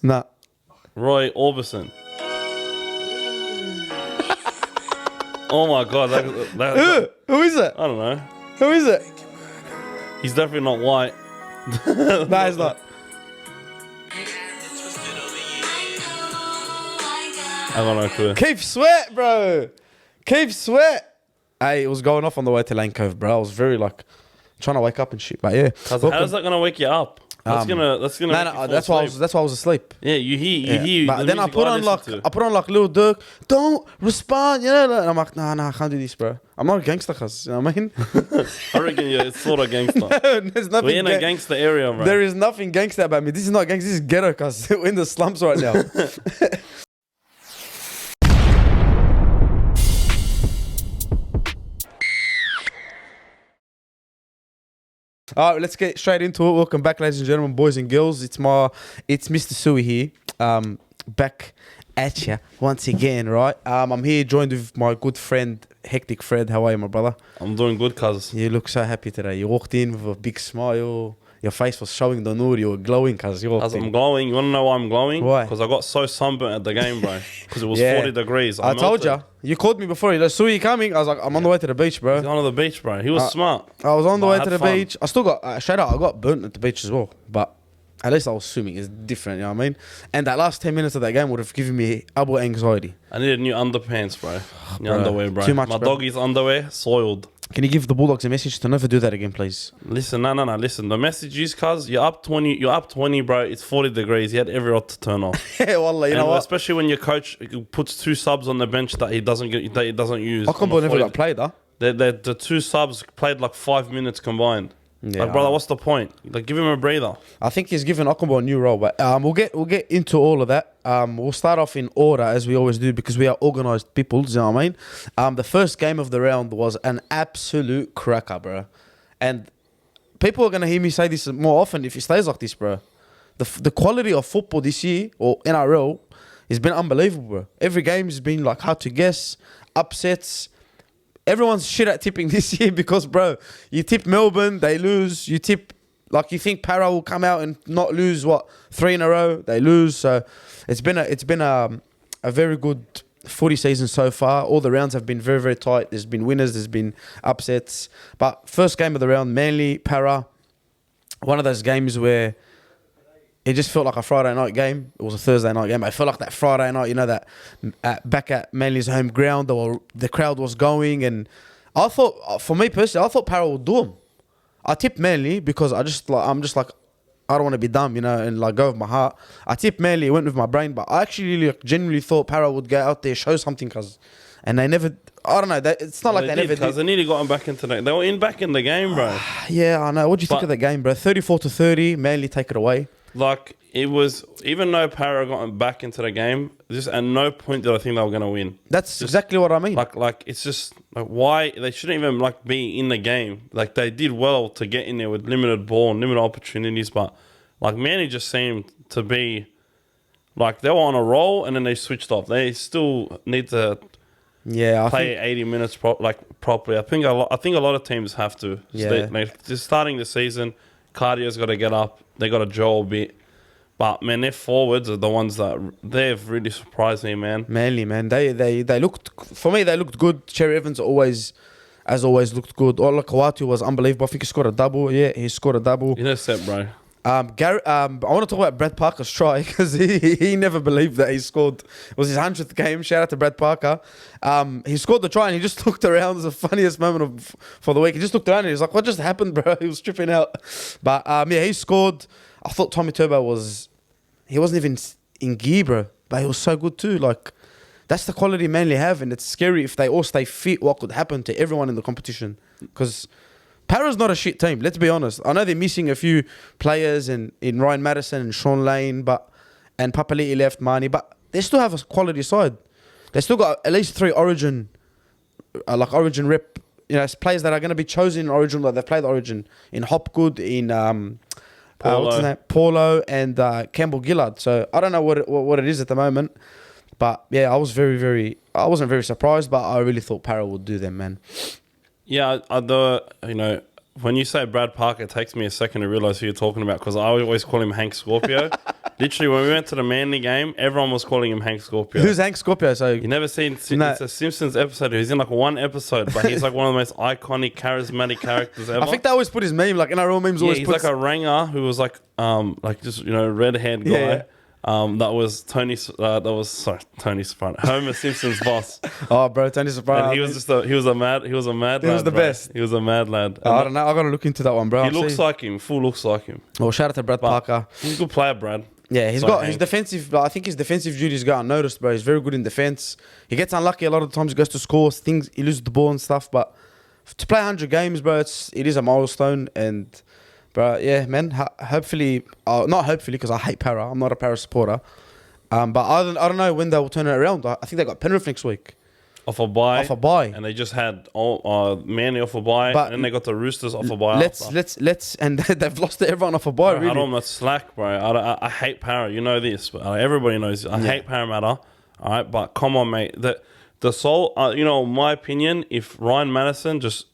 Nah. Roy Orbison. Oh my God. Who is it? I don't know. Who is it? He's definitely not white. Nah, he's not. I got no clue. Keith Sweat, bro. Keith Sweat. Hey, it was going off on the way to Lane Cove, bro. I was very like trying to wake up and shit, but yeah. How's that gonna wake you up? That's gonna. No, that's why I was asleep. Yeah, you hear. But then I put on like Lil Durk. Don't respond, you know. And I'm like, nah, I can't do this, bro. I'm not a gangster, cuz. You know what I mean? I reckon it's sort of gangster. There's nothing. We're in a gangster area, bro. There is nothing gangster about me. This is not gangster. This is ghetto, cuz. We're in the slums right now. All right, let's get straight into it. Welcome back, ladies and gentlemen, boys and girls. It's Mr. Suey here, back at ya once again, right? I'm here joined with my good friend Hectic Fred. How are you, my brother? I'm doing good, cuz. You look so happy today. You walked in with a big smile. Your face was showing the noor. You were glowing, cuz. I'm glowing. You want to know why I'm glowing? Why? Because I got so sunburnt at the game, bro. Because it was Yeah. 40 degrees. I told you. You called me before. You're like, Suey, you coming? I was like, I'm on the way to the beach, bro. He's on the beach, bro. He was smart. I was on the But I way had to the fun. beach. I still got, straight out, I got burnt at the beach as well. But at least I was swimming. It's different, you know what I mean? And that last 10 minutes of that game would have given me double anxiety. I needed new underpants, bro. New Bro, underwear, bro. too much, My bro. doggy's underwear, soiled. Can you give the Bulldogs a message to never do that again, please? Listen, no. Listen, the message is, cuz, you're up 20, bro. It's 40 degrees. You had every right to turn off. Yeah, wallah, you know what? Especially when your coach puts two subs on the bench that he doesn't use. Okombo never got played, huh? The two subs played like 5 minutes combined. Yeah. Like, brother, what's the point? Like, give him a breather. I think he's given Okombo a new role, but we'll get into all of that. We'll start off in order as we always do because we are organised people. You know what I mean? The first game of the round was an absolute cracker, bro. And people are gonna hear me say this more often if it stays like this, bro. The quality of football this year or NRL has been unbelievable, bro. Every game has been like hard to guess, upsets. Everyone's shit at tipping this year because, bro, you tip Melbourne, they lose. You tip, like, you think Para will come out and not lose, 3 in a row? They lose. So it's been a very good footy season so far. All the rounds have been very, very tight. There's been winners, there's been upsets. But first game of the round, Manly, Para, one of those games where it just felt like a Friday night game. It was a Thursday night game. But it felt like that Friday night, you know, that back at Manly's home ground, the crowd was going. And I thought, for me personally, I thought Para would do them. I tipped Manly because I'm just like, I don't want to be dumb, you know, and like go with my heart. I tipped Manly, went with my brain, but I actually genuinely thought Para would go out there, show something, and they never. I don't know. It's not like they never did. They nearly got them back into the. They were back in the game, bro. Yeah, I know. What do you think of the game, bro? 34-30, Manly take it away. Like, it was, even though Para got back into the game, just at no point did I think they were going to win. That's exactly what I mean. Like it's just, like, why, they shouldn't even, like, be in the game. Like, they did well to get in there with limited ball and limited opportunities, but, like, Manny just seemed to be, like, they were on a roll and then they switched off. They still need to play 80 minutes properly. I think a lot of teams have to. Yeah. Just starting the season, cardio's got to get up. They got to gel a bit. But, man, their forwards are the ones that they've really surprised me, man. Manly, man. They looked, for me, they looked good. Cherry Evans always looked good. Ola Kawatu was unbelievable. I think he scored a double. Yeah, he scored a double. Intercept, bro. I want to talk about Brad Parker's try because he never believed that he scored. It was his 100th game. Shout out to Brad Parker. He scored the try and he just looked around. It was the funniest moment for the week. He just looked around and he was like, what just happened, bro? He was tripping out. But yeah, he scored. I thought Tommy Turbo he wasn't even in gear, bro. But he was so good too. Like, that's the quality Manly have, and it's scary if they all stay fit, what could happen to everyone in the competition. Because Para's not a shit team, let's be honest. I know they're missing a few players in Ryan Madison and Sean Lane, and Papali'i left, Marnie, but they still have a quality side. They still got at least 3 Origin rep, you know, players that are going to be chosen in Origin, like they've played Origin in Hopgood, in what's his name? Paulo and Campbell Gillard. So I don't know what it is at the moment, but yeah, I wasn't very surprised, but I really thought Para would do them, man. Yeah, you know, when you say Brad Parker, it takes me a second to realise who you're talking about because I always call him Hank Scorpio. Literally, when we went to the Manly game, everyone was calling him Hank Scorpio. Who's Hank Scorpio? So You never seen No. it's a Simpsons episode. He's in like one episode, but he's like one of the most iconic, charismatic characters ever. I think they always put his meme, like NRL memes yeah, always he's put. like a ranger who was like just red-haired guy. Yeah. That was Tony Soprano, Homer Simpson's boss. Oh, bro, Tony Soprano. And he was a mad lad. He was the bro. best. He was a mad lad. I don't know. I gotta look into that one, bro. He looks like him. Full looks like him. Well, shout out to Brad Parker. He's a good player, Brad. Yeah, he's Sorry, got his Hank. defensive. I think his defensive duties go unnoticed, bro. He's very good in defense. He gets unlucky a lot of the times. He goes to score things. He loses the ball and stuff. But to play 100 games, bro, it is a milestone. And, bro, yeah, man. Hopefully, not hopefully, because I hate Para. I'm not a Para supporter. But I don't know when they will turn it around. I think they got Penrith next week. Off a bye. And they just had Manly off a bye. But and then they got the Roosters off a bye. Let's and they've lost to everyone off a bye. Bro, Really, I don't slack, bro. I hate Para. You know this, but everybody knows. I hate Parramatta. All right, but come on, mate. The soul. In my opinion, if Ryan Madison just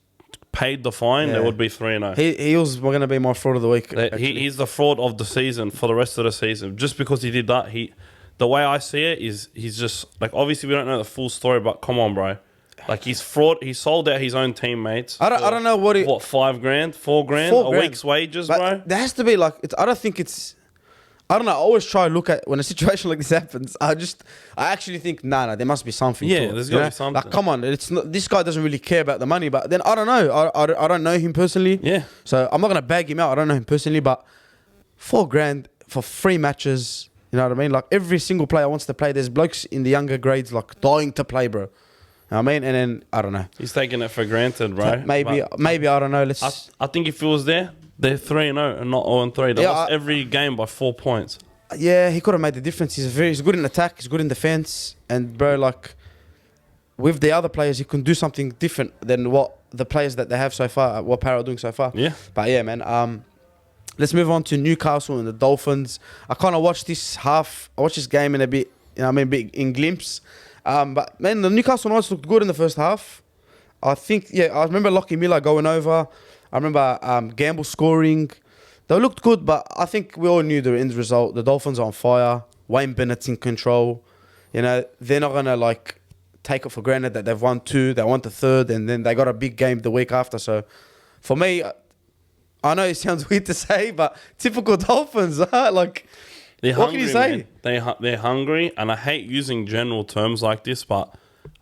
paid the fine, there would be 3-0. he was going to be my fraud of the week. He's the fraud of the season for the rest of the season. Just because he did that, the way I see it is he's just like, obviously we don't know the full story, but come on, bro. Like, he's fraud. He sold out his own teammates. I don't know what $5,000, $4,000 a week's wages, but bro. There has to be like I don't think it's. I don't know. I always try to look at when a situation like this happens. I actually think nah, there must be something. Yeah, to it, there's you got to know? be something. Like, come on, it's not, this guy doesn't really care about the money. But then I don't know. I don't know him personally. Yeah. So I'm not gonna bag him out. I don't know him personally, but $4,000 for 3 matches. You know what I mean? Like, every single player wants to play. There's blokes in the younger grades like dying to play, bro. You know what I mean? And then I don't know. He's taking it for granted, bro. Maybe I don't know. I think if he was there, they're 3-0 and not 0-3. They lost every game by 4 points. Yeah, he could have made the difference. He's good in attack. He's good in defense. And, bro, like, with the other players, he can do something different than what the players that they have so far, what Para are doing so far. Yeah. But, yeah, man. Let's move on to Newcastle and the Dolphins. I kind of watched this game in a bit, bit in glimpse. But, man, the Newcastle Knights looked good in the first half. I remember Lockie Miller going over. I remember Gamble scoring. They looked good, but I think we all knew the end result. The Dolphins are on fire. Wayne Bennett's in control. You know, they're not going to, like, take it for granted that they've won 2, they won the 3rd, and then they got a big game the week after. So, for me, I know it sounds weird to say, but typical Dolphins, like, they're what hungry, can you say? Man. They're hungry, and I hate using general terms like this, but,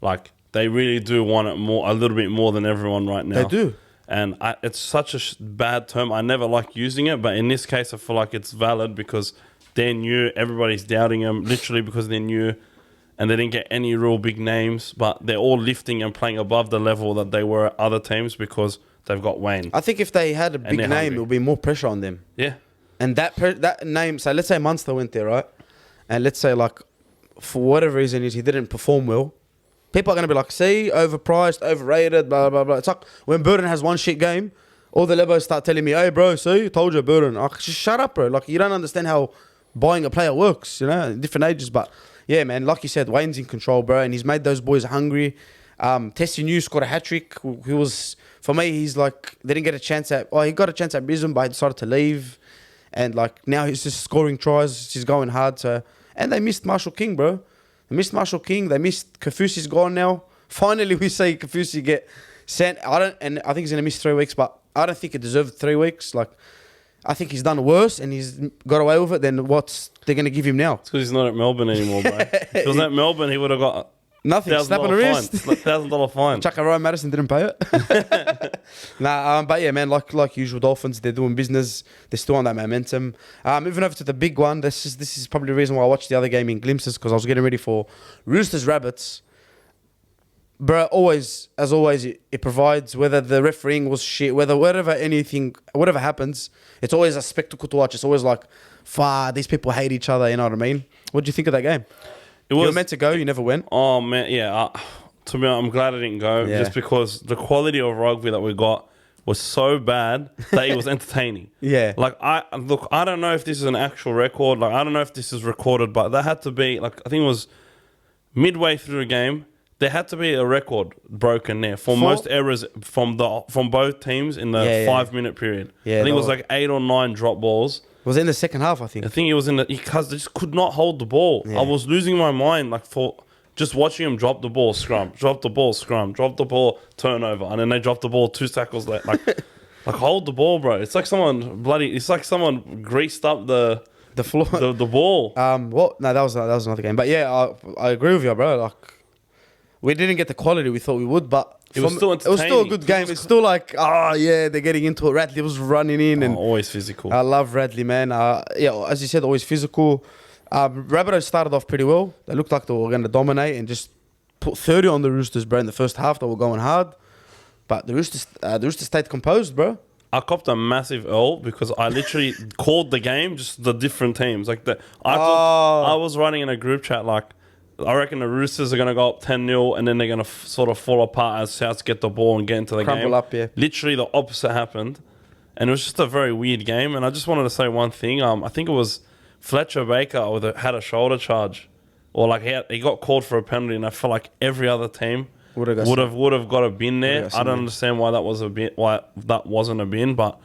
like, they really do want it a little bit more than everyone right now. They do. And it's such a bad term. I never like using it, but in this case, I feel like it's valid because they're new. Everybody's doubting them, literally because they're new, and they didn't get any real big names. But they're all lifting and playing above the level that they were at other teams because they've got Wayne. I think if they had a big name, hungry. it would be more pressure on them. Yeah. And that name, so let's say Munster went there, right? And let's say, like, for whatever reason he didn't perform well. People are going to be like, see, overpriced, overrated, blah, blah, blah. It's like when Burden has one shit game, all the Lebos start telling me, hey, bro, see, told you, Burden. Like, just shut up, bro. Like, you don't understand how buying a player works, you know, in different ages. But, yeah, man, like you said, Wayne's in control, bro, and he's made those boys hungry. Tessie New scored a hat-trick. He was, for me, he's like, they didn't get a chance he got a chance at Brisbane, but he decided to leave. And, like, now he's just scoring tries. He's going hard. And they missed Marshall King, bro. They missed Marshall King. They missed Kafusi's gone now. Finally, we see Kafusi get sent. I think he's going to miss 3 weeks, but I don't think he deserved 3 weeks. Like, I think he's done worse and he's got away with it than what they're going to give him now. It's because he's not at Melbourne anymore, bro. If he was at Melbourne, he would have got nothing. Slap on the wrist. $1,000 fine. Chuck Ryan Madison didn't pay it. But yeah, man, like usual, Dolphins, they're doing business. They're still on that momentum. Moving over to the big one. This is probably the reason why I watched the other game in glimpses, because I was getting ready for Roosters Rabbits. Bro, as always, it provides, whether the refereeing was shit, whatever happens, it's always a spectacle to watch. It's always like, these people hate each other, you know what I mean? What do you think of that game? You were meant to go, you never went. Oh, man, yeah. To me, I'm glad I didn't go, just because the quality of rugby that we got was so bad that it was entertaining. Yeah. Like, I don't know if this is an actual record. Like, I don't know if this is recorded, but that had to be, like, I think it was midway through the game, there had to be a record broken there for most errors from both teams in the 5-minute period. Yeah, I think it was like 8 or 9 drop balls. Was it in the second half, I think. I think it was in the because they just could not hold the ball. Yeah. I was losing my mind like for just watching him drop the ball, scrum, drop the ball, scrum, drop the ball, turnover, and then they drop the ball 2 tackles late. Like hold the ball, bro. It's like someone greased up the floor, the ball. What? No, that was another game. But yeah, I agree with you, bro. Like, we didn't get the quality we thought we would, but It was still a entertaining. good game. It's still like, yeah, they're getting into it. Radley was running in, and Always physical. I love Radley, man. Yeah, as you said, always physical. Rabbitohs started off pretty well. They looked like they were going to dominate and just put 30 on the Roosters, bro. In the first half, they were going hard. But the Roosters stayed composed, bro. I copped a massive L because I literally called the game, just the different teams. I was running in a group chat like, I reckon the Roosters are going to go up 10-0 and then they're going to sort of fall apart as Souths get the ball and get into the Crumble game. up, yeah. Literally the opposite happened. And it was just a very weird game. And I just wanted to say one thing. I think it was Fletcher Baker had a shoulder charge. Or like he got called for a penalty, and I feel like every other team would have got a bin there. I don't understand why that wasn't a bin, but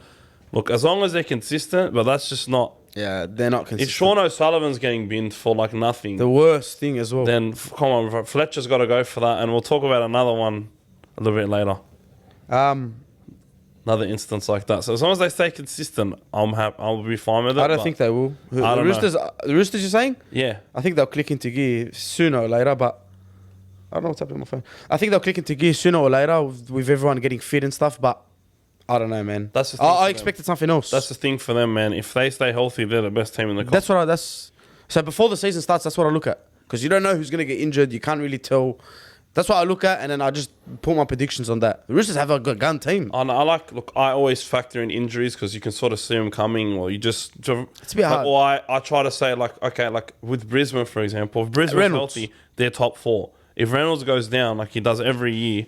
look, as long as they're consistent, but that's just not. Yeah, they're not consistent. If Sean O'Sullivan's getting binned for like nothing, the worst thing as well. then come on, Fletcher's got to go for that, and we'll talk about another one a little bit later. Another instance like that. So as long as they stay consistent, I'm happy. I'll be fine with it. I don't think they will. The Roosters, you're saying? Yeah. I think they'll click into gear sooner or later, but I don't know what's happening on my phone. I think they'll click into gear sooner or later with everyone getting fit and stuff, but I don't know, man. That's the thing I expected something else. That's the thing for them, man. If they stay healthy, they're the best team in the country. So before the season starts, that's what I look at. Because you don't know who's going to get injured. You can't really tell. That's what I look at, and then I just put my predictions on that. The Roosters have a good gun team. I always factor in injuries because you can sort of see them coming, or you just... It's a bit hard. Or I try to say, like, okay, like with Brisbane, for example, if Brisbane's healthy, they're top 4. If Reynolds goes down, like he does every year,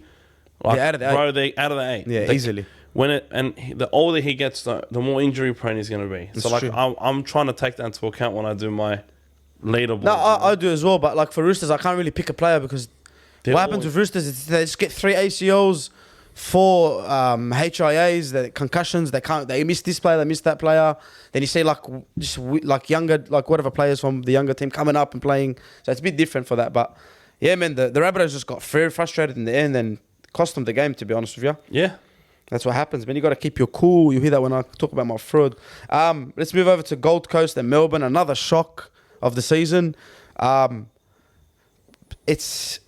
like, they're out of the 8. Bro, they're out of the 8. Yeah, easily. The older he gets, the more injury prone he's going to be. That's so, like, true. I'm trying to take that into account when I do my leaderboard. No, I do as well, but like for Roosters, I can't really pick a player because They're what happens with Roosters is they just get 3 ACLs, 4 HIAs, the concussions. They miss this player, they miss that player. Then you see like younger, like whatever players from the younger team coming up and playing. So it's a bit different for that. But yeah, man, the Rabbitohs just got very frustrated in the end and cost them the game. To be honest with you, Yeah. that's what happens, man. You got to keep your cool. You hear that when I talk about my fraud. Let's move over to Gold Coast and Melbourne. Another shock of the season. It's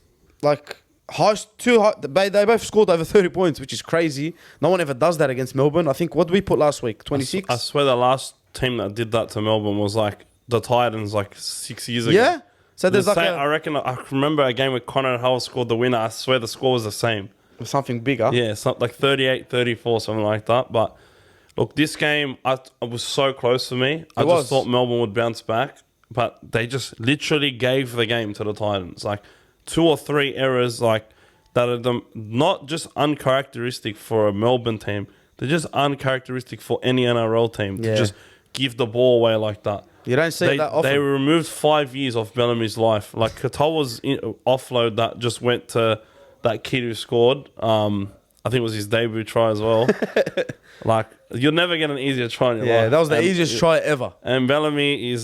like they both scored over 30 points, which is crazy. No one ever does that against Melbourne. I think, what did we put last week? 26? I swear the last team that did that to Melbourne was like the Titans like 6 years ago. Yeah? So there's like I reckon I remember a game where Connor Howell scored the winner. I swear the score was the same. something bigger. Yeah, something like 38-34, something like that. But look, this game, it was so close for me. I just thought Melbourne would bounce back, but they just literally gave the game to the Titans. Like 2 or 3 errors, like that are not just uncharacteristic for a Melbourne team. They're just uncharacteristic for any NRL team to just give the ball away like that. You don't see that often. They removed 5 years off Bellamy's life. Like Katoa's offload that just went to that kid who scored. I think it was his debut try as well. Like, you'll never get an easier try in your life. Yeah, that was the easiest try ever. And Bellamy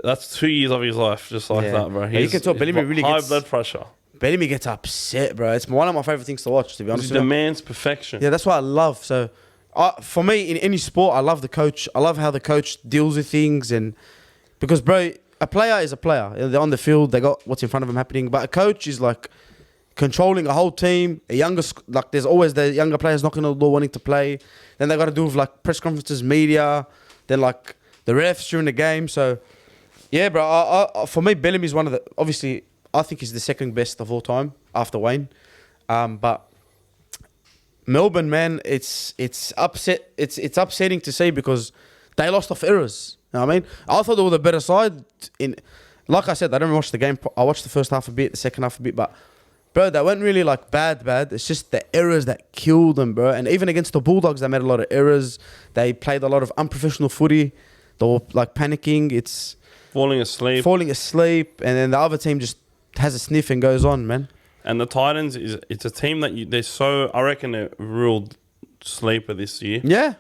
that's 2 years of his life, just like that, bro. You can tell Bellamy really high gets blood pressure. Bellamy gets upset, bro. It's one of my favorite things to watch, to be honest. He demands perfection. Yeah, that's what I love. So, for me, in any sport, I love the coach. I love how the coach deals with things, and because, bro, a player is a player. They're on the field, they got what's in front of them happening. But a coach is like controlling a whole team. There's always the younger players knocking on the door wanting to play. Then they got to do with like press conferences, media. Then like the refs during the game. So, yeah, bro. For me, Bellamy's one of the. Obviously, I think he's the second best of all time after Wayne. But Melbourne, man, it's upsetting to see because they lost off errors. You know what I mean? I thought they were the better side. Like I said, I didn't watch the game. I watched the first half a bit, the second half a bit, but bro, they weren't really like bad. It's just the errors that killed them, bro. And even against the Bulldogs, they made a lot of errors. They played a lot of unprofessional footy. They were like panicking. It's falling asleep, and then the other team just has a sniff and goes on, man. And the Titans it's a team that they're so, I reckon, they're real sleeper this year. Yeah.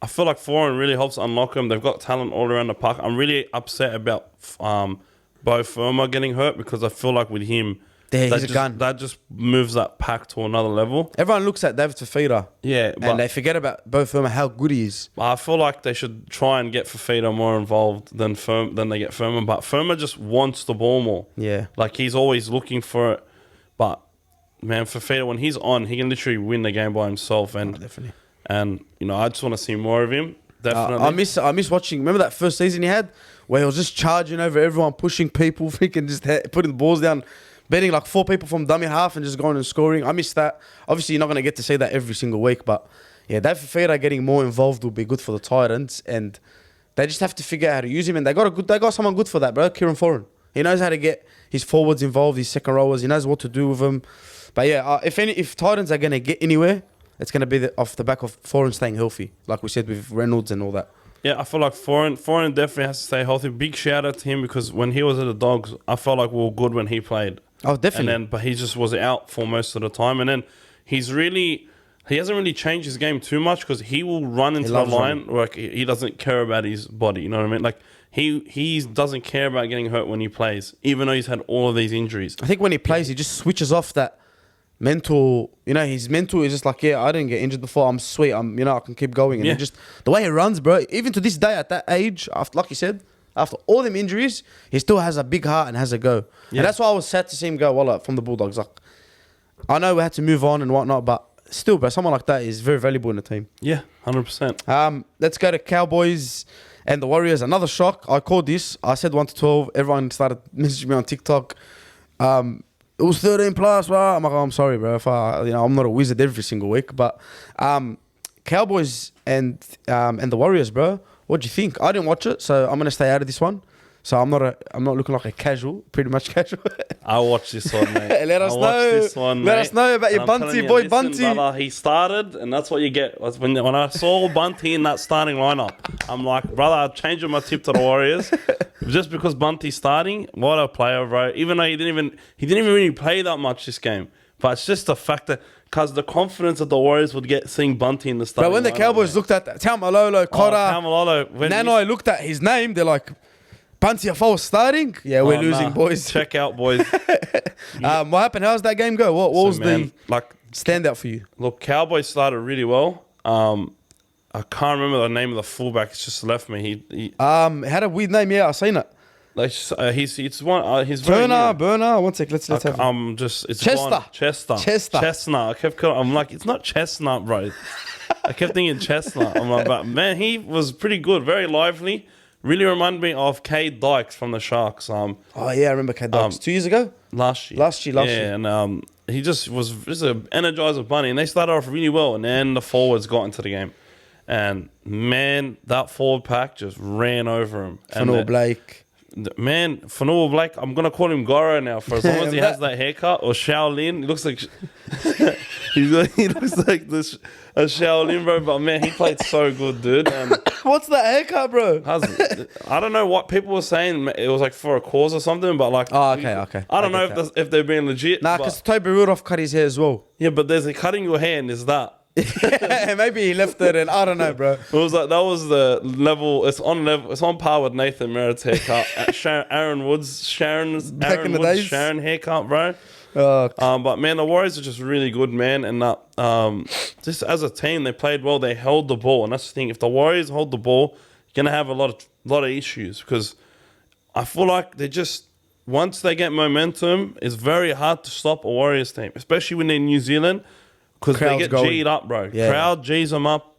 I feel like Foreign really helps unlock them. They've got talent all around the park. I'm really upset about Bo Firma getting hurt because I feel like with him, He's a gun. That just moves that pack to another level. Everyone looks at David Fafita. Yeah, And they forget about Bo Firma, how good he is. I feel like they should try and get Fafita more involved than they get Firma. But Firma just wants the ball more. Yeah. Like, he's always looking for it. But, man, Fafita, when he's on, he can literally win the game by himself. And Definitely. And, you know, I just want to see more of him. Definitely. I miss watching. Remember that first season he had? Where he was just charging over everyone, pushing people, freaking just putting the balls down, betting like 4 people from dummy half and just going and scoring. I miss that. Obviously, you're not going to get to see that every single week. But, yeah, Dave Fafita getting more involved will be good for the Titans. And they just have to figure out how to use him. And they got someone good for that, bro. Kieran Foran. He knows how to get his forwards involved, his second rowers. He knows what to do with them. But, yeah, if Titans are going to get anywhere, it's going to be off the back of Foreign staying healthy, like we said with Reynolds and all that. Yeah, I feel like Foreign definitely has to stay healthy. Big shout out to him because when he was at the Dogs, I felt like we were good when he played. Oh, definitely. But he just was out for most of the time. And then he hasn't really changed his game too much because he will run into the line. Like, he doesn't care about his body, you know what I mean? Like, he doesn't care about getting hurt when he plays, even though he's had all of these injuries. I think when he plays, he just switches off that mental, his mental is just like, yeah, I didn't get injured before. I'm sweet. I can keep going. And just the way he runs, bro, even to this day at that age, after, like you said, after all them injuries, he still has a big heart and has a go. Yeah. And that's why I was sad to see him go, from the Bulldogs. Like, I know we had to move on and whatnot, but still, bro, someone like that is very valuable in the team. Yeah, 100%. Let's go to Cowboys and the Warriors. Another shock. I called this. I said 1-12. Everyone started messaging me on TikTok. It was 13 plus, bro. I'm like, I'm sorry, bro. If I'm not a wizard every single week, but Cowboys and the Warriors, bro. What do you think? I didn't watch it, so I'm gonna stay out of this one. So I'm not looking like a casual, pretty much casual. I watched this one, mate. Let us know about your Bunty, boy. Bunty. Brother, he started, and that's what you get. When I saw Bunty in that starting lineup, I'm like, brother, I'm changing my tip to the Warriors just because Bunty's starting. What a player, bro! Even though he didn't even really play that much this game, but it's just the fact that. Because the confidence that the Warriors would get seeing Bunty in the starting. But when the Cowboys looked at Taumalolo, Cotter, Nanai looked at his name, they're like, Bunty, if I was starting? Yeah, we're losing, boys. Check out, boys. What happened? How's that game go? What was the standout for you? Look, Cowboys started really well. I can't remember the name of the fullback. It's just left me. He had a weird name. Yeah, I've seen it. Like he's one. He's Burner. 1 sec. Let's have. It's Chester. Chestnut. I kept. I'm like, it's not Chestnut, bro. I kept thinking Chestnut. I'm like, but man, he was pretty good. Very lively. Really reminded me of Cade Dykes from the Sharks. Oh yeah, I remember Cade Dykes 2 years ago. Last year. Yeah, and he just was just an energizer bunny, and they started off really well, and then the forwards got into the game, and man, that forward pack just ran over him. Fanua Blake. Man, Fanua Blake, I'm going to call him Goro now for as long as he has that haircut. Or Shaolin. He looks like he looks like a Shaolin, bro. But man, he played so good, dude. And what's that haircut, bro? I don't know what people were saying. It was like for a cause or something, but like... Oh, okay. I don't know if they're being legit. Nah, because Toby Rudolph cut his hair as well. Yeah, but there's a cutting your hair and there's that. Maybe he left it, and I don't know, bro. It was like that was the level. It's on par with Nathan Merritt's haircut. Sharon Woods' Sharon haircut, bro. But man, the Warriors are just really good, man. And just as a team, they played well. They held the ball, and that's the thing. If the Warriors hold the ball, you're gonna have a lot of issues because I feel like they just once they get momentum, it's very hard to stop a Warriors team, especially when they're in New Zealand. Because they get G'd up, bro. Yeah. Crowd G's them up.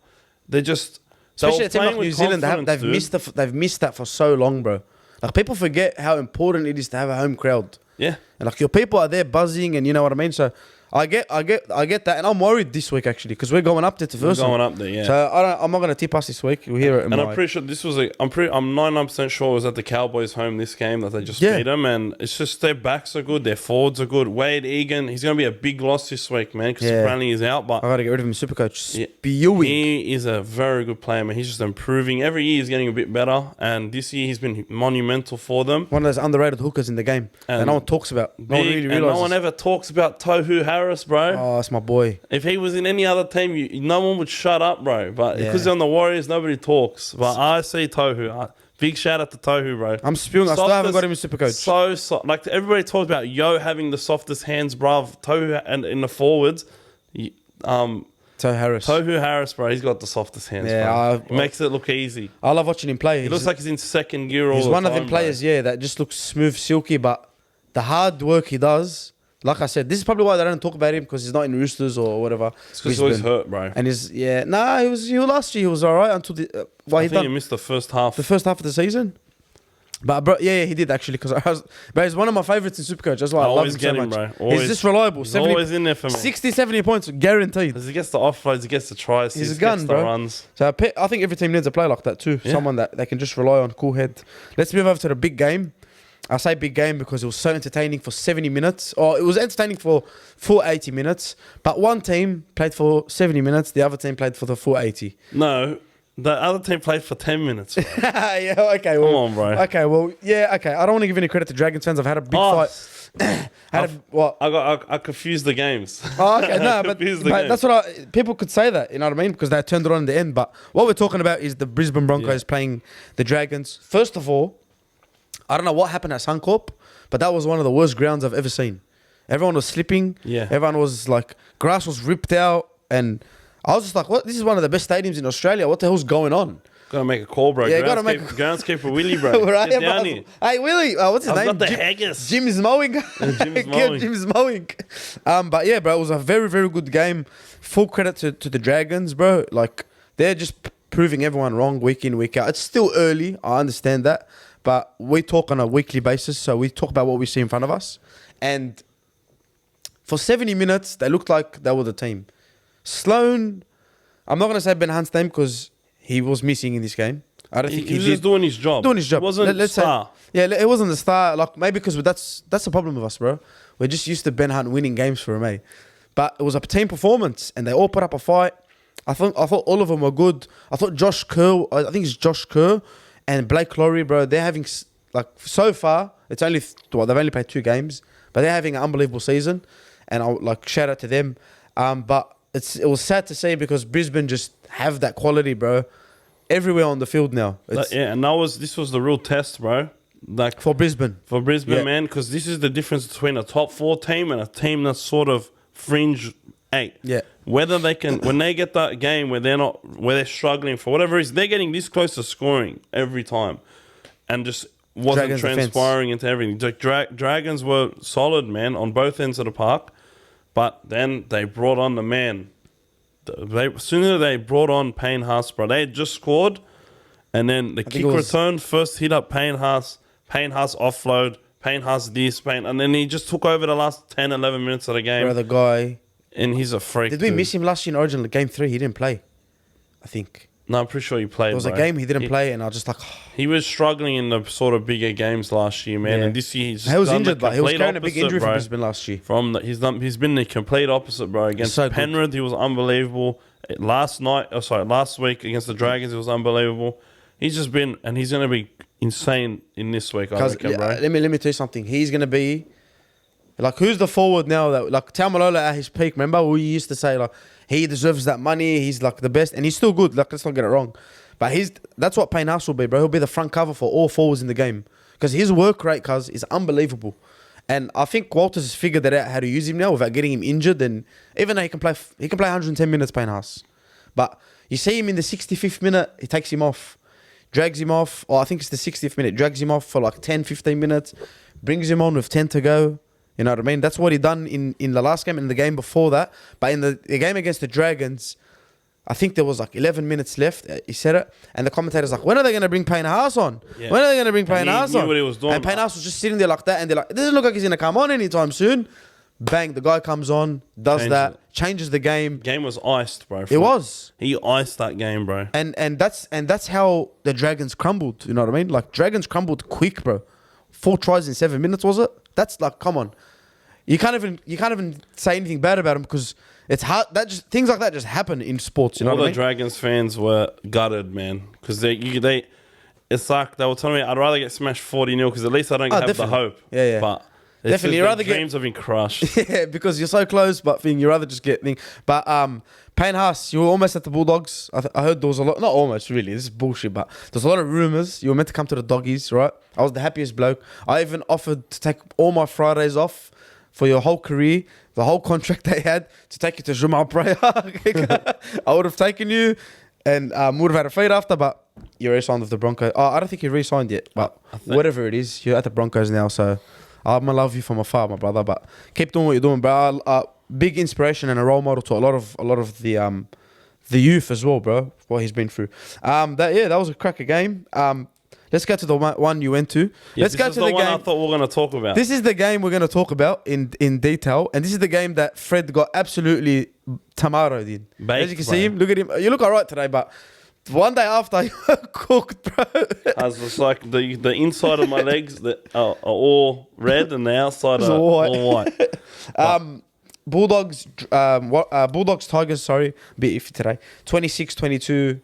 They just... Especially a team like New Zealand, they've missed that for so long, bro. Like, people forget how important it is to have a home crowd. Yeah. And, like, your people are there buzzing and you know what I mean? So, I get that. And I'm worried this week, actually, because we're going up there to first. We're going up there, yeah. So, I'm not going to tip us this week. We'll hear it. And I'm pretty sure this was I'm 99% sure it was at the Cowboys home this game that they just beat them. And it's just their backs are good. Their forwards are good. Wade Egan, he's going to be a big loss this week, man, because apparently he's out. But I got to get rid of him, Supercoach. Spewing. He is a very good player, man. He's just improving. Every year he's getting a bit better. And this year he's been monumental for them. One of those underrated hookers in the game that no one talks about. No one really realizes. And no one ever talks about Tohu Harris. Harris, bro. Oh, that's my boy. If he was in any other team, no one would shut up, bro. But because they're on the Warriors, nobody talks. But I see Tohu. Big shout out to Tohu, bro. I'm spewing. I still haven't got him in Supercoach. So, like, everybody talks about Yo having the softest hands, bruv. Tohu, and in the forwards, Tohu Harris. Tohu Harris, bro, he's got the softest hands, bro. He makes it look easy. I love watching him play. He looks like he's in second gear all the time. He's one of them players, that just looks smooth, silky, but the hard work he does, like I said, this is probably why they don't talk about him, because he's not in Roosters or whatever. It's because he's always hurt, bro. And he was last year, he was all right until I think he missed the first half. The first half of the season. But bro, he did actually, because but he's one of my favourites in Supercoach. That's why I love him so much. Bro. Always, he's just reliable. He's always in there for me. 60, 70 points guaranteed. As he gets the offloads, he gets the tries, he's a gun, gets bro. the runs. So I think every team needs a player like that too. Yeah. Someone that they can just rely on, cool head. Let's move over to the big game. I say big game because it was so entertaining for 70 minutes. Or it was entertaining for full 80 minutes. But one team played for 70 minutes. The other team played for the full 80. No. The other team played for 10 minutes. Yeah, okay. Well, come on, bro. Okay, well, yeah, okay. I don't want to give any credit to Dragons fans. I've had a big fight. What? I confused the games. Oh, okay. No, but that's what people could say that, you know what I mean? Because they turned it on in the end. But what we're talking about is the Brisbane Broncos playing the Dragons. First of all, I don't know what happened at Suncorp, but that was one of the worst grounds I've ever seen. Everyone was slipping. Yeah. Everyone was like, grass was ripped out. And I was just like, what? This is one of the best stadiums in Australia. What the hell's going on? Gotta make a call, bro. Yeah, gotta make groundskeeper Willie, bro. Right, Get down here. Hey, Willie. What's his name? I've got the haggis. Jim's mowing. Jim's mowing. But yeah, bro, it was a very, very good game. Full credit to the Dragons, bro. Like, they're just proving everyone wrong week in, week out. It's still early. I understand that. But we talk on a weekly basis, so we talk about what we see in front of us. And for 70 minutes, they looked like they were the team. Sloan, I'm not going to say Ben Hunt's name because he was missing in this game. I don't think he was just doing his job. Doing his job. It wasn't the star. It wasn't the star. Like, maybe because that's the problem with us, bro. We're just used to Ben Hunt winning games for him, But it was a team performance, and they all put up a fight. I thought all of them were good. I thought Josh Kerr, I think it's Josh Kerr, and Blake Lowry, bro, they're having, like, so far, it's only, they've only played 2 games, but they're having an unbelievable season, and I'll, like, shout out to them. But it was sad to see because Brisbane just have that quality, bro, everywhere on the field now. And this was the real test, bro. Like, for Brisbane, man, because this is the difference between a top 4 team and a team that's sort of fringe 8. Yeah. Whether they can, when they get that game where they're struggling for whatever reason, they're getting this close to scoring every time, and just wasn't Dragons transpiring into everything. Dragons were solid, man, on both ends of the park, but then they brought on the man. Sooner they brought on Payne Haas, bro. They had just scored, and then the kick return first hit up Payne Haas offload, Payne Haas this, and then he just took over the last 10, 11 minutes of the game. Bro, the guy. And he's a freak. Did we miss him last year in Origin? Game 3, he didn't play, I think. No, I'm pretty sure he played. There was a game he didn't play, and I was just like... He was struggling in the sort of bigger games last year, man. Yeah. And this year he's just he was injured, but he was carrying a big injury for Brisbane last year. He's been the complete opposite, bro. Against Penrith, he was unbelievable. Last week against the Dragons, it was unbelievable. He's just been, and he's going to be insane in this week, I reckon, bro. Let me tell you something. He's going to be... Like, who's the forward now that, like, Taumalola at his peak? Remember, we used to say, like, he deserves that money. He's, like, the best. And he's still good. Like, let's not get it wrong. But that's what Payne Haas will be, bro. He'll be the front cover for all forwards in the game. Because his work rate, is unbelievable. And I think Walters has figured that out, how to use him now without getting him injured. And even though he can play 110 minutes, Payne Haas. But you see him in the 65th minute, he takes him off. Drags him off. Or I think it's the 60th minute. Drags him off for, like, 10, 15 minutes. Brings him on with 10 to go. You know what I mean? That's what he done in the last game and the game before that. But in the game against the Dragons, I think there was like 11 minutes left. He said it. And the commentator's like, when are they going to bring Payne Haas on? Yeah. When are they going to bring Payne Haas on? What he was doing. And Payne Haas was just sitting there like that. And they're like, it doesn't look like he's going to come on anytime soon. Bang, the guy comes on, changes the game. Game was iced, bro. It was. He iced that game, bro. And that's how the Dragons crumbled. You know what I mean? Like, Dragons crumbled quick, bro. 4 tries in 7 minutes, was it? That's like, come on. You can't even say anything bad about him because it's hard. Things like that just happen in sports. You know what I mean? All the Dragons fans were gutted, man, because it's like they were telling me I'd rather get smashed 40-0 because at least I don't have the hope. Yeah. But Definitely, you'd rather get dreams have been crushed. yeah, because you're so close, but you rather just get thing. But Payne Haas, you were almost at the Bulldogs. I heard there was a lot, not almost really. This is bullshit, but there's a lot of rumors you were meant to come to the Doggies, right? I was the happiest bloke. I even offered to take all my Fridays off for your whole career, the whole contract they had to take you to Jumal Prayer. I would have taken you, and would have had a fight after, but you re-signed with the Broncos. Oh, I don't think you re-signed yet, but whatever it is, you're at the Broncos now, so I'm gonna love you from afar, my brother. But keep doing what you're doing, bro. Big inspiration and a role model to a lot of the youth as well, bro. What he's been through. That was a cracker game. Let's go to the one you went to. Yeah, Let's go to the game. I thought we were going to talk about. This is the game we're going to talk about in detail, and this is the game that Fred got absolutely tomatoed in. As you can see him, look at him. You look alright today, but one day after, you were cooked, bro. I was just like the inside of my legs that are all red, and the outside are all white. Bulldogs, Tigers. Sorry, bit iffy today. 26-22.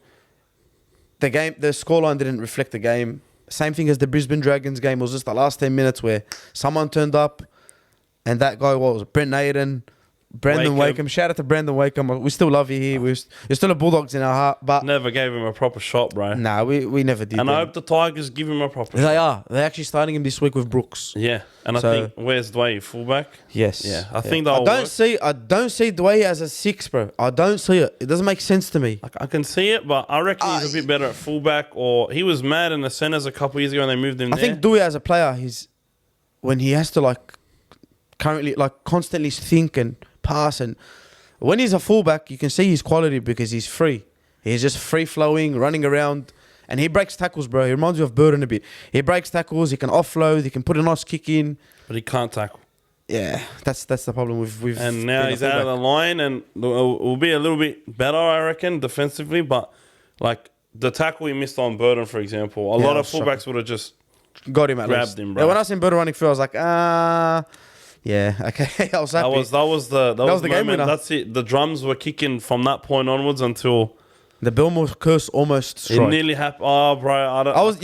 The scoreline didn't reflect the game. Same thing as the Brisbane Dragons game. It was just the last 10 minutes where someone turned up, and that guy was Brent Naden, Brandon Wakeham. Shout out to Brandon Wakeham. We still love you here. You're still a Bulldogs in our heart, but never gave him a proper shot, bro. Nah, we never did. And I hope the Tigers give him a proper shot. They are. They're actually starting him this week with Brooks. Yeah, and I think where's Dwayne, fullback? Yes. Yeah, I think they'll I don't see Dwayne as a 6, bro. I don't see it. It doesn't make sense to me. I can see it, but I reckon he's a bit better at fullback. Or he was mad in the centres a couple of years ago and they moved him there. I think Dewey as a player, when he has to constantly think and pass, and when he's a fullback, you can see his quality because he's free. He's just free flowing, running around, and he breaks tackles, bro. He reminds me of Burden a bit. He breaks tackles. He can offload. He can put a nice kick in, but he can't tackle. Yeah, that's the problem with. And now he's out of the line, and it will be a little bit better, I reckon, defensively. But like the tackle he missed on Burden, for example, a lot of fullbacks would have just got him at grabbed least. him, bro. Yeah, when I seen Burden running through, I was like, yeah, okay. I was happy. That was the game winner. That's it. The drums were kicking from that point onwards until the Belmore curse almost struck. It nearly happened. Oh, bro, I was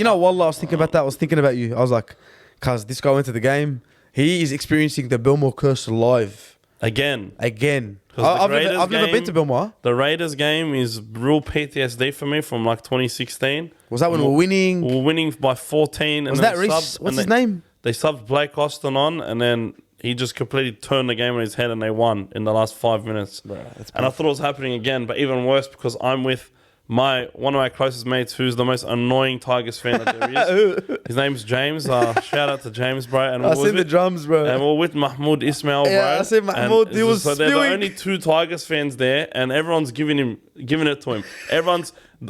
thinking about that. I was thinking about you. I was like, cuz this guy went to the game. He is experiencing the Belmore curse live again. I've never been to Belmore. The Raiders game is real PTSD for me from like 2016. Was that when we were winning? We were winning by 14. Was that Reece? What's his name? They subbed Blake Austin on, and then he just completely turned the game on his head, and they won in the last 5 minutes. Bro, and I thought it was happening again, but even worse because I'm with one of my closest mates who's the most annoying Tigers fan that there is. His name's James. Shout out to James, bro. And I seen the drums, bro. And we're with Mahmoud Ismail, bro. Yeah, I seen Mahmoud. He was so they're the only two Tigers fans there, and everyone's giving it to him.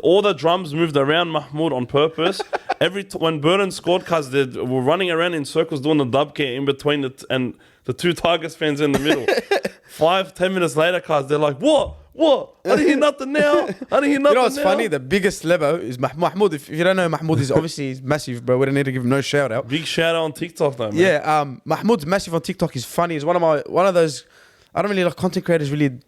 All the drums moved around Mahmoud on purpose. When Burden scored, cause they were running around in circles doing the dub care in between the two Tigers fans in the middle. 5-10 minutes later, cause they're like, what? I didn't hear nothing now. You know what's funny? The biggest lebo is Mahmoud. If you don't know, Mahmoud is obviously massive, bro. We don't need to give him no shout out. Big shout out on TikTok though, man. Yeah, Mahmoud's massive on TikTok. He's funny. He's one of those. I don't really like content creators really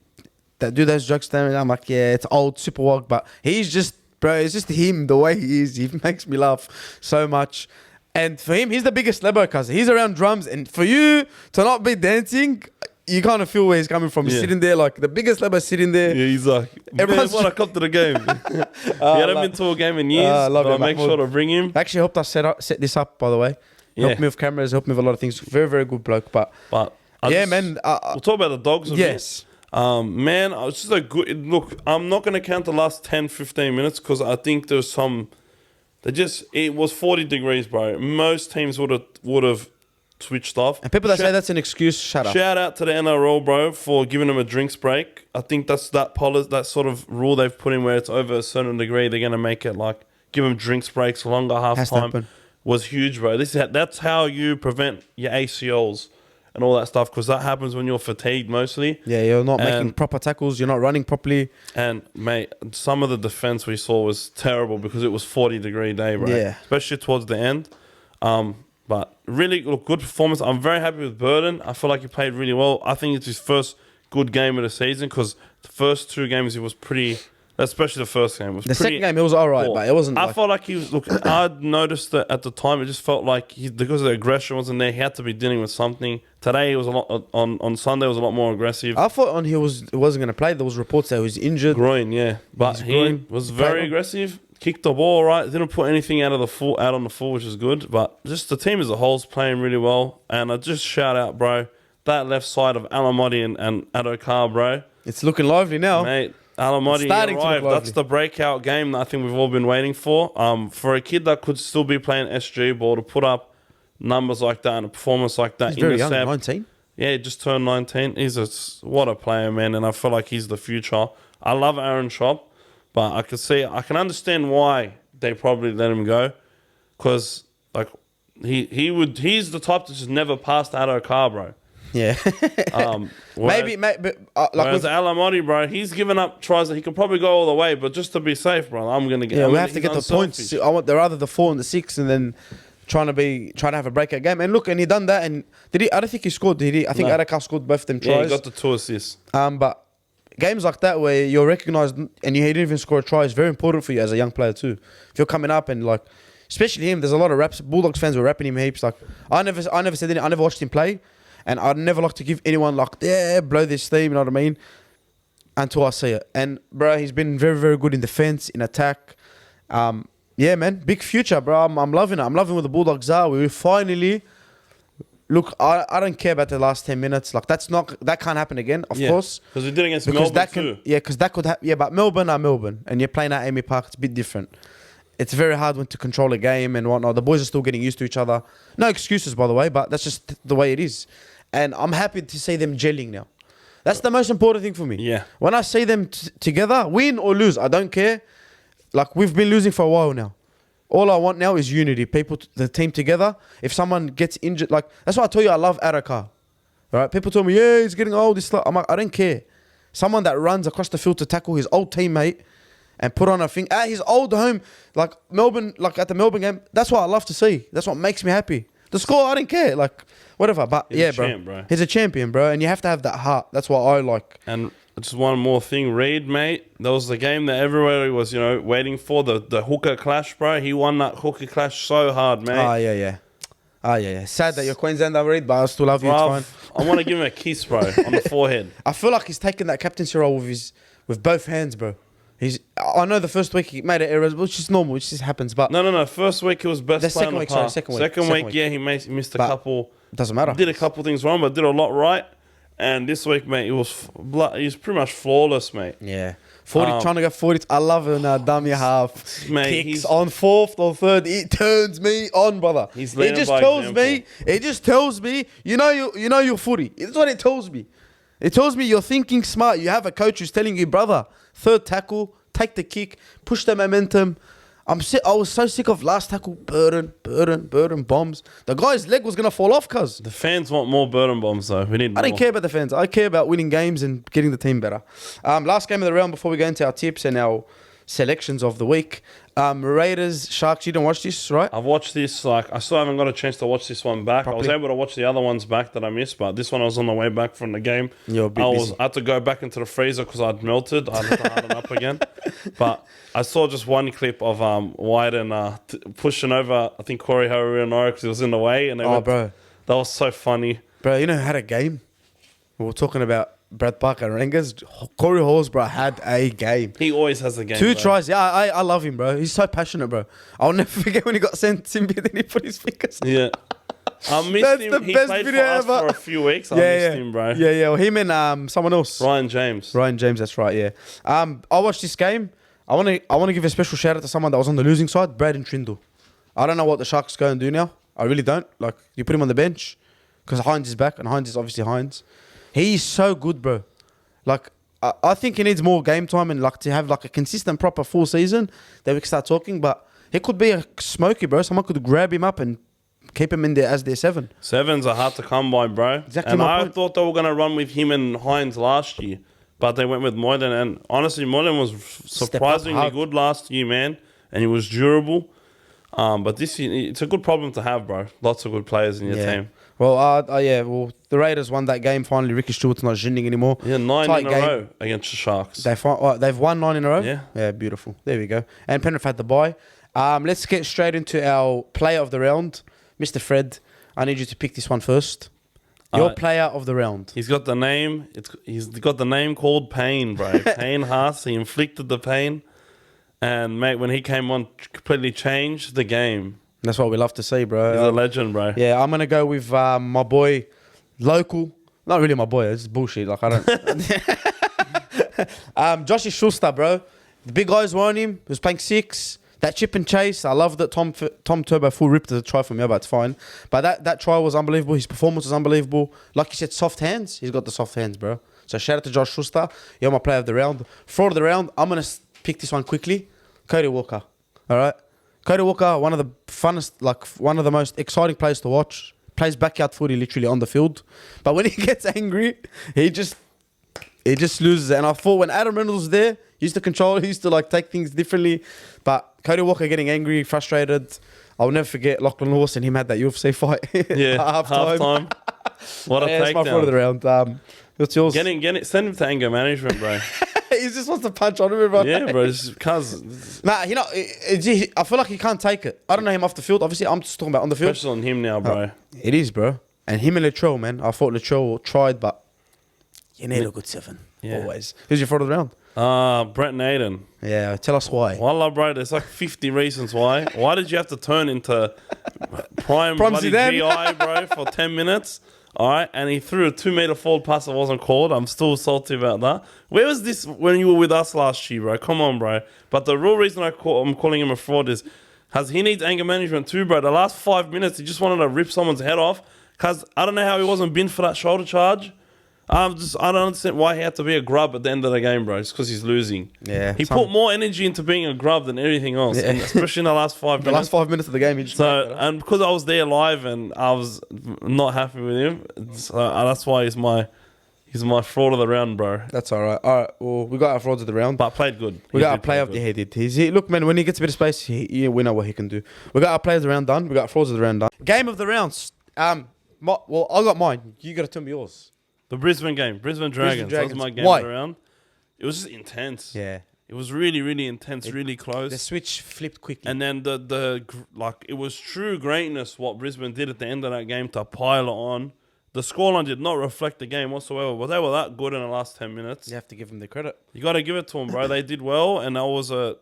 that do those jokes. I'm like, yeah, it's old, super woke, but he's just, bro. It's just him, the way he is. He makes me laugh so much. And for him, he's the biggest lebo, cause he's around drums. And for you to not be dancing, you kind of feel where he's coming from. He's sitting there like the biggest lebo sitting there. Yeah, he's like, everyone's want to come to the game. He hadn't been to a game in years. But I'll make sure to bring him. Actually helped us set this up, by the way. Helped me with cameras, helped me with a lot of things. Very, very good bloke. But man. We'll talk about the dogs a yes. bit. Man, it's just a good look. I'm not going to count the last 10-15 minutes because I think there's some. It was 40 degrees, bro. Most teams would have switched off. And people that say that's an excuse, shut up. Shout out to the NRL, bro, for giving them a drinks break. I think that's that sort of rule they've put in where it's over a certain degree. They're going to make it like give them drinks breaks, longer half time. Was huge, bro. That's how you prevent your ACLs and all that stuff because that happens when you're fatigued mostly. Yeah, you're not making proper tackles. You're not running properly. And, mate, some of the defense we saw was terrible because it was 40-degree day, bro. Yeah. Especially towards the end. But really good performance. I'm very happy with Burden. I feel like he played really well. I think it's his first good game of the season because the first two games he was pretty Especially the first game. The second game, it was all right, but it wasn't. I felt like he was. Look, I'd noticed that at the time. It just felt like because the aggression wasn't there. He had to be dealing with something. Today, he was a lot. On Sunday, it was a lot more aggressive. I thought he wasn't going to play. There was reports that he was injured. Groin, yeah, but he was very aggressive. Kicked the ball right. Didn't put anything out on the full, which is good. But just the team as a whole is playing really well. And I just shout out, bro, that left side of Alamotti and Adokar, bro. It's looking lively now, mate. Alamotti arrived. That's the breakout game that I think we've all been waiting for. For a kid that could still be playing SG ball to put up numbers like that and a performance like that. He's very young, 19. Yeah, he just turned 19. What a player, man, and I feel like he's the future. I love Aaron Chop, but I can understand why they probably let him go, because like he's the type to just never pass the Adokar, bro. Yeah. Maybe whereas Alamotti, bro, he's given up tries that he could probably go all the way, but just to be safe, bro, I'm gonna get. Yeah, we have to get the points. I want rather the 4 and the 6, and then trying to have a breakout game. And look, and he done that. And did he? I don't think he scored. Did he? I think Adokar scored both of them tries. Yeah, he got the 2 assists. But games like that where you're recognised and you didn't even score a try is very important for you as a young player too. If you're coming up and like, especially him, there's a lot of raps. Bulldogs fans were rapping him heaps. Like I never said anything. I never watched him play. And I'd never like to give anyone like, yeah, blow this steam, you know what I mean? Until I see it. And, bro, he's been very, very good in defense, in attack. Yeah, man, big future, bro. I'm loving it. I'm loving where the Bulldogs are. We finally... Look, I don't care about the last 10 minutes. Like, that can't happen again, of course. Because we did against Melbourne too. Yeah, because that could happen. Yeah, but Melbourne are Melbourne. And you're playing at Amy Park. It's a bit different. It's very hard when to control a game and whatnot. The boys are still getting used to each other. No excuses, by the way, but that's just the way it is. And I'm happy to see them gelling now. That's the most important thing for me. Yeah. When I see them together, win or lose, I don't care. Like, we've been losing for a while now. All I want now is unity. The team together. If someone gets injured, like, that's why I told you I love Adokar. Right? People told me, yeah, he's getting old. I'm like, I don't care. Someone that runs across the field to tackle his old teammate and put on a thing at his old home, like Melbourne, like at the Melbourne game. That's what I love to see. That's what makes me happy. The score, I don't care. Like, whatever. But he's bro. He's a champion, bro. And you have to have that heart. That's what I like. And just one more thing, Reid, mate. That was the game that everybody was, waiting for. The hooker clash, bro. He won that hooker clash so hard, mate. Yeah. Sad that you're Queenslander, Reid, but I still love you. It's fine. I want to give him a kiss, bro, on the forehead. I feel like he's taken that captaincy role with both hands, bro. I know the first week he made an error, which is normal, which just happens. But no. First week he was best player on the park. Second week, yeah, he missed a couple. Doesn't matter. Did a couple things wrong, but did a lot right. And this week, mate, he was pretty much flawless, mate. Yeah. 40, trying to go 40. I love it now, dummy half. Mate, kicks on 4th or 3rd. It turns me on, brother. It just tells me, you know your footy. It's what it tells me. It tells me you're thinking smart. You have a coach who's telling you, brother, 3rd tackle, take the kick, push the momentum. I was so sick of last tackle, burden, bombs. The guy's leg was going to fall off, cuz. The fans want more burden bombs, though. We need more. I don't care about the fans. I care about winning games and getting the team better. Last game of the round before we go into our tips and our selections of the week. Raiders, Sharks, you didn't watch this, right? I've watched this, I still haven't got a chance to watch this one back. Properly. I was able to watch the other ones back that I missed, but this one I was on the way back from the game. I had to go back into the freezer because I'd melted. I had to harden up again. But I saw just one clip of Wyden pushing over, I think, Corey Haruyanori because he was in the way. And bro. That was so funny. Bro, you know who had a game? We were talking about Brad Parker and Rangers. Corey Horsburgh had a game. He always has a game. 2 tries. Yeah, I love him, bro. He's so passionate, bro. I'll never forget when he got sent to me and he put his fingers. Yeah. I missed him. He played for us for a few weeks. I missed him, bro. Yeah. Well, him and someone else. Ryan James, that's right, yeah. I watched this game. I want to give a special shout out to someone that was on the losing side, Brad and Trindle. I don't know what the Sharks go and do now. I really don't. Like, you put him on the bench because Hines is back, and Hines is obviously Hines. He's so good, bro. Like, I think he needs more game time and like to have like a consistent, proper full season that we can start talking. But he could be a smoky, bro. Someone could grab him up and keep him in there as their 7. 7s are hard to come by, bro. Exactly. And I thought they were going to run with him and Hines last year, but they went with Moylan. And honestly, Moylan was surprisingly good last year, man. And he was durable. But this year, it's a good problem to have, bro. Lots of good players in your team. Well, well, the Raiders won that game finally. Ricky Stewart's not ginning anymore. Yeah, 9 Tight in a game. row against the Sharks. They've won 9 in a row? Yeah. Yeah, beautiful. There we go. And Penrith had the bye. Let's get straight into our player of the round. Mr. Fred, I need you to pick this one first. Your player of the round. He's got the name. He's got the name called Pain, bro. Pain Haas. He inflicted the pain. And, mate, when he came on, completely changed the game. That's what we love to see, bro. He's a legend, bro. Yeah, I'm going to go with my boy, local. Not really my boy. It's bullshit. Like, I don't... Joshy Schuster, bro. The big guys were on him. He was playing 6. That chip and chase, I love that Tom Turbo full ripped the try for me, but it's fine. But that try was unbelievable. His performance was unbelievable. Like you said, soft hands. He's got the soft hands, bro. So shout out to Josh Schuster. You're my player of the round. Fraud of the round, I'm going to pick this one quickly. Cody Walker. All right? Cody Walker, one of the funnest, like one of the most exciting players to watch. Plays backyard footy literally on the field. But when he gets angry, he just loses it. And I thought when Adam Reynolds was there, he used to control, he used to like take things differently. But Cody Walker getting angry, frustrated. I'll never forget Lachlan Lawson, him had that UFC fight. Yeah, half-time. What a That's my fraud of the takedown. round. What's yours? Get it, send him to anger management, bro. He just wants to punch on him, bro. Yeah, bro. Because Nah, you know, I feel like he can't take it. I don't know him off the field. Obviously, I'm just talking about on the field. pressure on him now, bro. It is, bro. And him and Latrell, man. I thought Latrell tried, but you need a good 7. Yeah. Always. Who's your fraud of the round? Brett Naden. Yeah, tell us why. Wallah, bro, there's like 50 reasons why. Why did you have to turn into prime bloody Zidane. GI, bro, for 10 minutes? All right, and he threw a 2-meter forward pass that wasn't called. I'm still salty about that. Where was this when you were with us last year, bro? Come on, bro. But the real reason I'm calling him a fraud is he needs anger management too, bro. The last 5 minutes, he just wanted to rip someone's head off. Because I don't know how he wasn't binned for that shoulder charge. I don't understand why he had to be a grub at the end of the game, bro. It's because he's losing. Yeah. He put more energy into being a grub than everything else, and especially in the last 5 minutes. The last 5 minutes of the game, he just And because I was there live and I was not happy with him, so that's why he's my fraud of the round, bro. That's all right. All right. Well, we got our frauds of the round. But played good. We got our player of the year. Look, man, when he gets a bit of space, we know what he can do. We got our players of the round done. We got our frauds of the round done. Game of the rounds. Well, I got mine. You got to tell me yours. The Brisbane game, Brisbane Dragons. That was my game Why? of the round. It was just intense. Yeah. It was really, really intense, really close. The switch flipped quickly. And then it was true greatness what Brisbane did at the end of that game to pile it on. The scoreline did not reflect the game whatsoever, but they were that good in the last 10 minutes. You have to give them the credit. You got to give it to them, bro. They did well, and it was a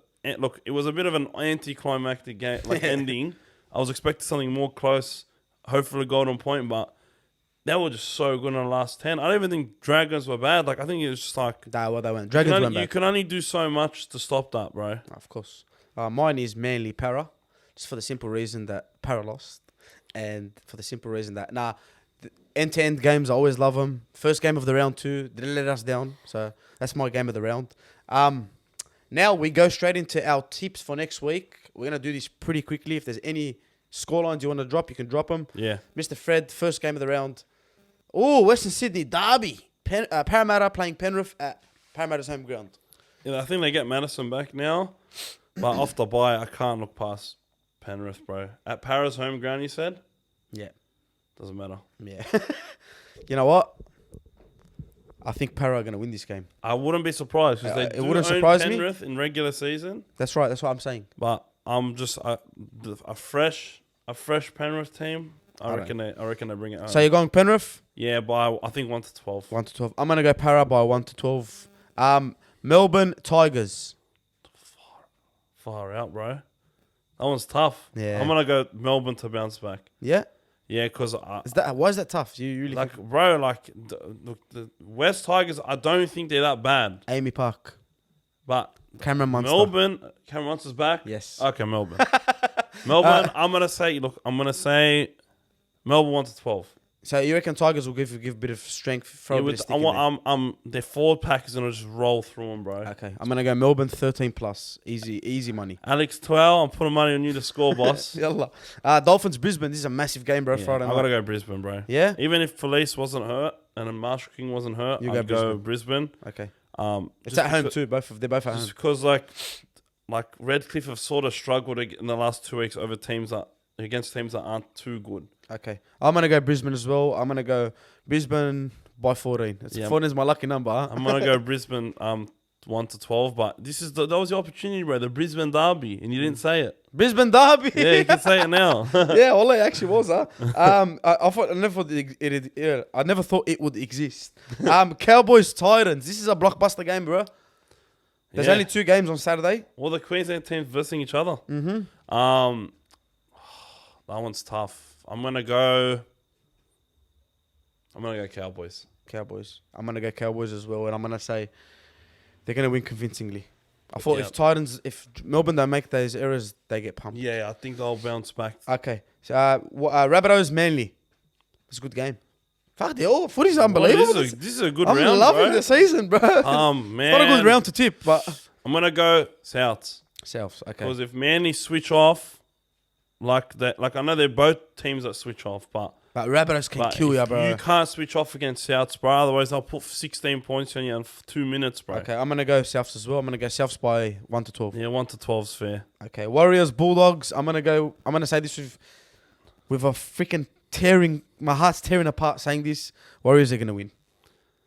bit of an anticlimactic game, ending. I was expecting something more close, hopefully golden point, but they were just so good in the last 10. I don't even think Dragons were bad. Like, I think it was just like... Nah, well, they went. Dragons went back. You can only do so much to stop that, bro. Of course. Mine is mainly Para, just for the simple reason that Para lost, and for the simple reason that, the end-to-end games, I always love them. First game of the round too, didn't let us down, so that's my game of the round. Now we go straight into our tips for next week. We're going to do this pretty quickly. If there's any scorelines you want to drop, you can drop them. Yeah. Mr. Fred, first game of the round. Oh, Western Sydney Derby. Parramatta playing Penrith at Parramatta's home ground. Yeah, I think they get Madison back now. But off the bye, I can't look past Penrith, bro. At Para's home ground, you said? Yeah. Doesn't matter. Yeah. You know what? I think Para are going to win this game. I wouldn't be surprised because they it wouldn't surprise me. Penrith in regular season. That's right. That's what I'm saying. But I'm just a fresh Penrith team. I reckon they bring it home. So you're going Penrith? Yeah, by I think 1 to 12. 1 to 12. I'm going to go Para by 1 to 12. Melbourne Tigers. Far out, bro. That one's tough. Yeah. I'm gonna go Melbourne to bounce back. Yeah. Yeah, because Why is that tough? You really the West Tigers. I don't think they're that bad. Amy Park. But Cameron Munster. Cameron Munster's back. Yes. Okay, Melbourne. Melbourne. I'm gonna say Melbourne 1 to 12. So you reckon Tigers will give a bit of strength? Their forward pack is gonna just roll through them, bro. Okay, I'm gonna go Melbourne 13 plus. Easy money. Alex 12. I'm putting money on you to score, boss. Yalla. Dolphins Brisbane. This is a massive game, bro. Yeah, Friday night. I gotta go Brisbane, bro. Yeah. Even if Felice wasn't hurt and Marshall King wasn't hurt, I'd go Brisbane. Okay. It's at home too. They're both at home. Just because like Redcliffe have sort of struggled in the last 2 weeks against teams that aren't too good. Okay. I'm going to go Brisbane as well. I'm going to go Brisbane by 14. 14 is my lucky number. I'm gonna go Brisbane 1-12, but that was your opportunity, bro. The Brisbane Derby, and you didn't say it. Brisbane Derby. Yeah, you can say it now. Yeah, well, it actually was, huh? I never thought it would exist. Cowboys Titans. This is a blockbuster game, bro. There's only 2 games on Saturday. All the Queensland teams versing each other. Mm-hmm. That one's tough. I'm gonna go Cowboys. Cowboys. I'm gonna go Cowboys as well, and I'm gonna say they're gonna win convincingly. I thought if Melbourne don't make those errors, they get pumped. Yeah, I think they'll bounce back. Okay. So, Rabbitohs Manly. It's a good game. Fuck, footy's unbelievable. This is a good I'm round, loving bro. the season, bro. Man. It's not a good round to tip, but I'm gonna go Souths. Souths. Okay. Because if Manly switch off, like that, like I know they're both teams that switch off, but Rabbitohs can kill you, bro. You can't switch off against Souths, bro. Otherwise, they'll put 16 points on you in 2 minutes, bro. Okay, I'm gonna go Souths as well. I'm gonna go Souths by 1-12. Yeah, 1-12's fair. Okay, Warriors Bulldogs. I'm gonna say this with a freaking my heart's tearing apart saying this. Warriors are gonna win.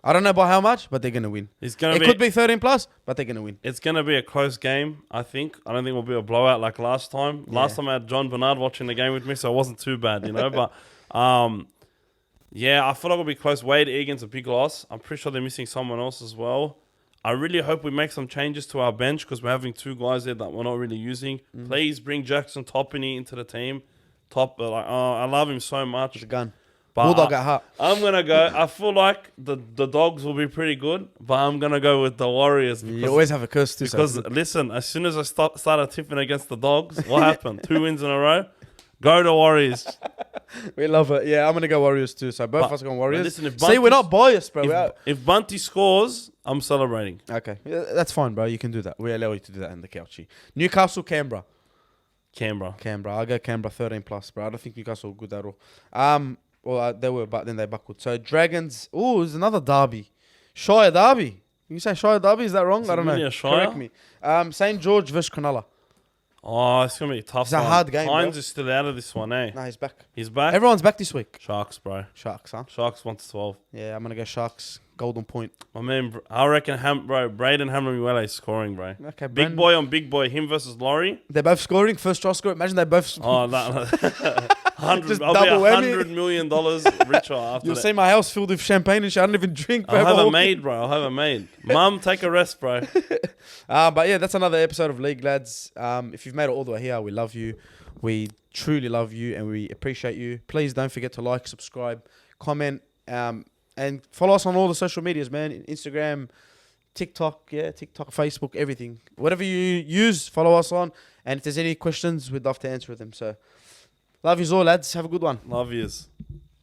I don't know by how much, but they're gonna win. It could be 13 plus, but they're gonna win. It's gonna be a close game, I think. I don't think it'll be a blowout like last time. Yeah. Last time I had John Bernard watching the game with me, so it wasn't too bad, you know. But yeah, I thought it would be close. Wade Egan's a big loss. I'm pretty sure they're missing someone else as well. I really hope we make some changes to our bench because we're having 2 guys there that we're not really using. Please bring Jackson Toppany into the team. I love him so much. It's a gun. But Bulldog at heart. I'm going to go. I feel like the Dogs will be pretty good, but I'm going to go with the Warriors. You always have a curse too. Because, listen, as soon as I started tipping against the Dogs, what happened? 2 wins in a row. Go to Warriors. We love it. Yeah, I'm going to go Warriors too. So both of us are going Warriors. Listen, see, we're not biased, bro. If Bunty scores, I'm celebrating. Okay. Yeah, that's fine, bro. You can do that. We allow you to do that in the couchy. Newcastle, Canberra. I'll go Canberra 13 plus, bro. I don't think Newcastle are good at all. Well, they were, but then they buckled. So Dragons. Oh, there's another derby. Shire derby. You say Shire derby? Is that wrong? I don't know. Correct me. St. George versus Cronulla. Oh, it's going to be a tough one. It's a hard game, Hines is still out of this one, eh? No, he's back. He's back? Everyone's back this week. Sharks, bro. Sharks, huh? Sharks 1-12. Yeah, I'm going to go Sharks. Golden point. My man, I reckon, Braden Hammerwell is scoring, bro. Okay, big boy on big boy. Him versus Laurie. They're both scoring. First try score. Imagine they both... Oh, that... I'll be $100 million richer after You'll see my house filled with champagne and shit. I don't even drink, bro. I'll have a maid. Mum, take a rest, bro. But yeah, that's another episode of League Lads. If you've made it all the way here, we love you. We truly love you and we appreciate you. Please don't forget to like, subscribe, comment, and follow us on all the social medias, man. Instagram, TikTok, Facebook, everything. Whatever you use, follow us on. And if there's any questions, we'd love to answer them. So, love yous all, lads. Have a good one. Love yous.